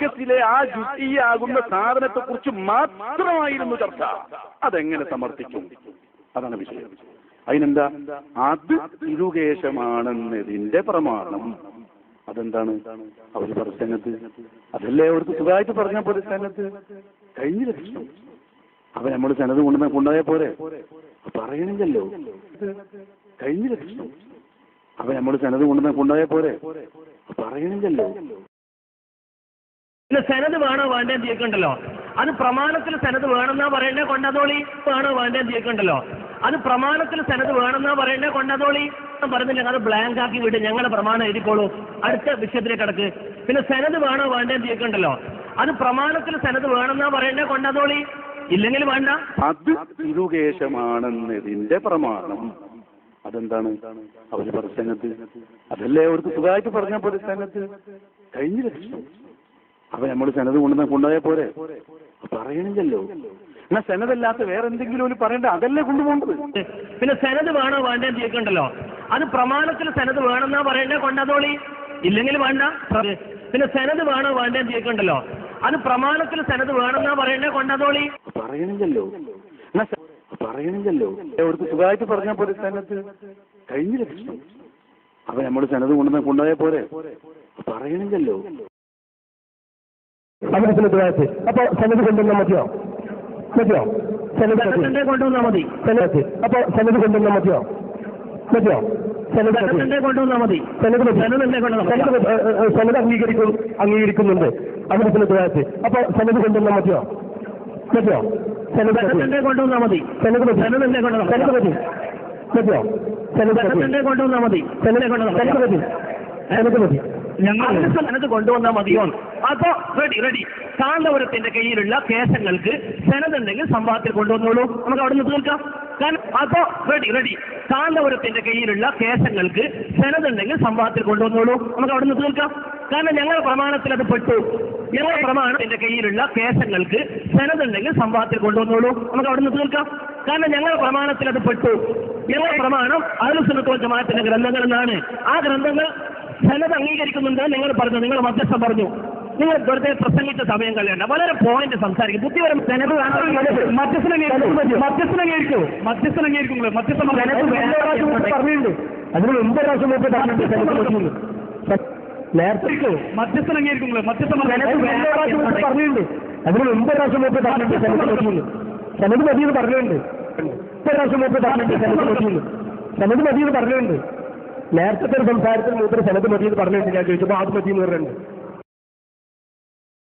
മർക്കസിലെ ആ ജുസിയാകുന്ന സാധനത്തെ കുറിച്ച് മാത്രമായിരുന്നു ചർച്ച. അതെങ്ങനെ സമർത്ഥിക്കും? അതാണ് വിഷയം. അതിനെന്താ? അത് തിരുകേശമാണെന്നതിന്റെ പ്രമാണം അതെന്താണ്? അവര് പ്രസംഗത്ത് അതല്ലേ അവർക്ക് സുഖമായിട്ട് പറഞ്ഞ പോലെ സ്ഥാനത്ത് കഴിഞ്ഞില്ല പ്രശ്നം. അപ്പൊ നമ്മൾ സനത് കൊണ്ടുപോയ പോരെ? പറയണില്ലല്ലോ, കഴിഞ്ഞില്ല പ്രശ്നം. അപ്പൊ നമ്മൾ സനത് കൊണ്ടുപോയ പോരെ? പറയണില്ലല്ലോ. പിന്നെ സനത് വേണോ വേണ്ടേന്ന് ചോദിക്കണ്ടല്ലോ. അത് പ്രമാണത്തിൽ സനത് വേണമെന്നാ പറയണ്ടേ, കൊണ്ടതോളി വേണോ വേണ്ടേന്ന് ചോദിക്കണ്ടല്ലോ. അത് പ്രമാണത്തിൽ സനത് വേണമെന്നാ പറയണ്ടേ, കൊണ്ടതോളി പറഞ്ഞില്ല. അത് ബ്ലാങ്ക് ആക്കി വിട്ട് ഞങ്ങളുടെ പ്രമാണം എഴുതിക്കോളൂ, അടുത്ത വിഷയത്തിലേക്ക് കിടക്ക്. പിന്നെ സനത് വേണോ വേണ്ടേന്ന് ചോദിക്കണ്ടല്ലോ. അത് പ്രമാണത്തിൽ സനത് വേണമെന്നാ പറയണ്ടേ, കൊണ്ടതോളി, ഇല്ലെങ്കിൽ വേണ്ട. അത് തിരുകേശമാണെന്നതിന്റെ പ്രമാണം അതെന്താണ്? അവര് പ്രസംഗത്ത് അതല്ലേ അവർക്ക് സുഖമായിട്ട് പറഞ്ഞ പോലെ സ്ഥാനത്ത് കഴിഞ്ഞില്ല പ്രശ്നം. അപ്പൊ നമ്മൾ സനത് കൊണ്ടുപോയ പോരെ? പറയണില്ലല്ലോ. എന്നാ സനതല്ലാത്ത വേറെ എന്തെങ്കിലും ഒരു പറയണ്ട, അതല്ലേ കൊണ്ടുപോകേണ്ടത്. പിന്നെ സനത് വേണോ വേണ്ടേന്ന് ചോദിക്കണ്ടല്ലോ. അത് പ്രമാണത്തിൽ സനത് വേണമെന്നാ പറയണ്ടേ, കൊണ്ടതോളി, ഇല്ലെങ്കിൽ വേണ്ട. പിന്നെ സനത് വേണോ വേണ്ടേന്ന് ചോദിക്കണ്ടല്ലോ. അത് പ്രമാണത്തിൽ സനത് വേണമെന്നാ പറയണ്ടേ, കൊണ്ടതോളി, പറയണില്ലല്ലോ. പറയണില്ലല്ലോ. അവർക്ക് സുഖമായിട്ട് പറഞ്ഞ പോലെ സ്ഥാനത്ത് കഴിഞ്ഞില്ല പ്രശ്നം. അപ്പൊ നമ്മൾ സനത് കൊണ്ടുപോയ പോരെ? പറയണില്ലല്ലോ. അപ്പൊ സനത് കൊണ്ടുവന്നാൽ മതിയോ? സനത് കൊണ്ടുവന്നാൽ മതി. അപ്പൊ സനത് കൊണ്ടുവന്നാൽ മതിയോ? കൊണ്ടുവന്നാൽ മതി. സനത് അംഗീകരിക്കുന്നുണ്ട് അതിന് സനത്. അപ്പൊ സനത് കൊണ്ടുവന്നാൽ മതിയോ? കൊണ്ടുവന്നാൽ മതി. കൊണ്ടുവന്നാൽ മതി. ഞങ്ങൾ കൊണ്ടുവന്നാൽ മതിയോ? അപ്പോ റെഡി. കാന്തപുരത്തിന്റെ കയ്യിലുള്ള കേസങ്ങൾക്ക് സനതുണ്ടെങ്കിൽ സംഭവത്തിൽ കൊണ്ടുവന്നോളൂ, നമുക്ക് അവിടെ നിന്ന് തീർക്കാം. കാരണം അപ്പോ റെഡി. കാന്തപുരത്തിന്റെ കയ്യിലുള്ള കേസങ്ങൾക്ക് സനതുണ്ടെങ്കിൽ സംഭവത്തിൽ കൊണ്ടുവന്നോളൂ, നമുക്ക് അവിടെ നിന്ന് തീർക്കാം. കാരണം ഞങ്ങളുടെ പ്രമാണത്തിൽ അത് പെട്ടു. ഞങ്ങളുടെ പ്രമാണത്തിന്റെ കയ്യിലുള്ള കേസങ്ങൾക്ക് സനതുണ്ടെങ്കിൽ സംഭവത്തിൽ കൊണ്ടുവന്നോളൂ, നമുക്ക് അവിടെ നിന്ന് തീർക്കാം. കാരണം ഞങ്ങളുടെ പ്രമാണത്തിൽ അത് പെട്ടു. ഞങ്ങളുടെ പ്രമാണം അഹ്ലുസുന്നത്ത് വൽ ജമാഅത്തിന്റെ ഗ്രന്ഥങ്ങൾ എന്നാണ്. ആ ഗ്രന്ഥങ്ങൾ സനത് അംഗീകരിക്കുന്നുണ്ട് നിങ്ങൾ പറഞ്ഞു, നിങ്ങൾ മധ്യസ്ഥം പറഞ്ഞു. നിങ്ങൾ വെറുതെ പ്രസംഗിച്ച സമയം കളയണ്ട, വളരെ പോയിന്റ് സംസാരിക്കും. ബുദ്ധിപരം സനത് മധ്യസ്ഥനം പറഞ്ഞിട്ടുണ്ട്. അതിന് 9 പ്രാവശ്യം പറഞ്ഞിട്ടുണ്ട്. നേരത്തെ മധ്യസ്ഥം അംഗീകരിക്കുമ്പോൾ പറഞ്ഞിട്ടുണ്ട്. അതിന് 9 പ്രാവശ്യം പറഞ്ഞിട്ടുണ്ട്. സനത് മതിയെന്ന് പറഞ്ഞിട്ടുണ്ട്. 9 പ്രാവശ്യം പറഞ്ഞിട്ടുണ്ട്. സനത് മതിയെന്ന് പറഞ്ഞിട്ടുണ്ട്. നേരത്തെ ഒരു സംസാരത്തിൽ മൂപ്പര് സനത് മതിയെന്ന് പറഞ്ഞിട്ടുണ്ട്. ഞാൻ ചോദിച്ചപ്പോൾ അത് മതിയെന്ന് പറഞ്ഞിട്ടുണ്ട്.